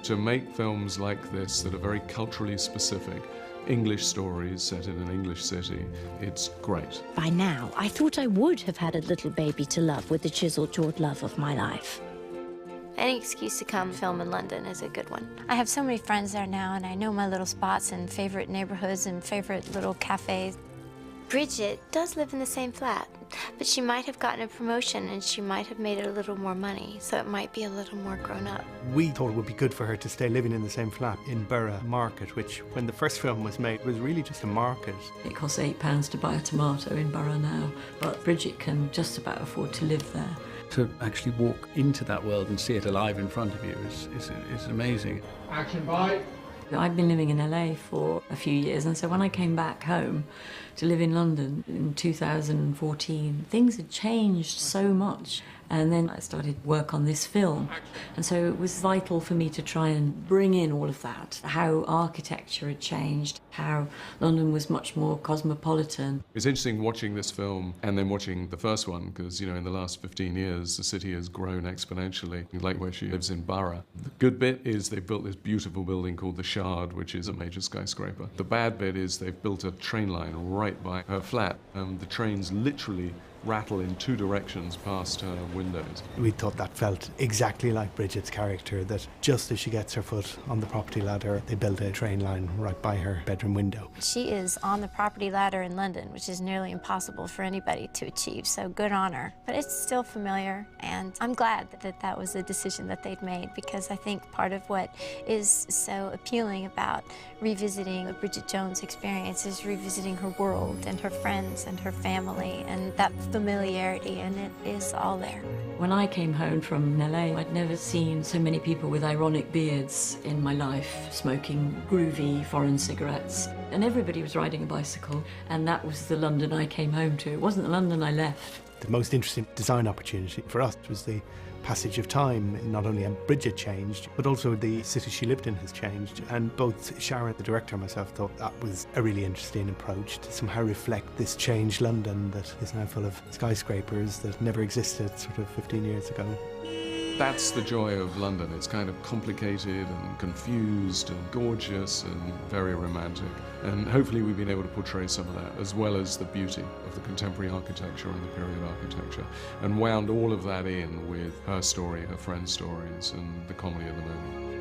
To make films like this that are very culturally specific, English stories set in an English city, it's great. By now, I thought I would have had a little baby to love with the chiseled-jawed love of my life. Any excuse to come film in London is a good one. I have so many friends there now, and I know my little spots and favorite neighborhoods and favorite little cafes. Bridget does live in the same flat, but she might have gotten a promotion and she might have made a little more money, so it might be a little more grown up. We thought it would be good for her to stay living in the same flat in Borough Market, which, when the first film was made, was really just a market. It costs £8 to buy a tomato in Borough now, but Bridget can just about afford to live there. To actually walk into that world and see it alive in front of you is amazing. Action, bye. I've been living in LA for a few years, and so when I came back home to live in London in 2014, things had changed so much. And then I started work on this film. And so it was vital for me to try and bring in all of that, how architecture had changed, how London was much more cosmopolitan. It's interesting watching this film and then watching the first one, because, you know, in the last 15 years, the city has grown exponentially, like where she lives in Borough. The good bit is they've built this beautiful building called the Shard, which is a major skyscraper. The bad bit is they've built a train line right by her flat. The trains literally rattle in two directions past her windows. We thought that felt exactly like Bridget's character, that just as she gets her foot on the property ladder, they build a train line right by her bedroom window. She is on the property ladder in London, which is nearly impossible for anybody to achieve, so good on her. But it's still familiar, and I'm glad that that was a decision that they'd made, because I think part of what is so appealing about revisiting the Bridget Jones experience is revisiting her world and her friends and her family, and that familiarity, and it is all there. When I came home from LA, I'd never seen so many people with ironic beards in my life, smoking groovy foreign cigarettes. And everybody was riding a bicycle, and that was the London I came home to. It wasn't the London I left. The most interesting design opportunity for us was the passage of time. Not only had Bridget changed, but also the city she lived in has changed. And both Sharon, the director, and myself thought that was a really interesting approach to somehow reflect this changed London that is now full of skyscrapers that never existed sort of 15 years ago. That's the joy of London. It's kind of complicated and confused and gorgeous and very romantic. And hopefully we've been able to portray some of that, as well as the beauty of the contemporary architecture and the period architecture, and wound all of that in with her story, her friends' stories, and the comedy of the moment.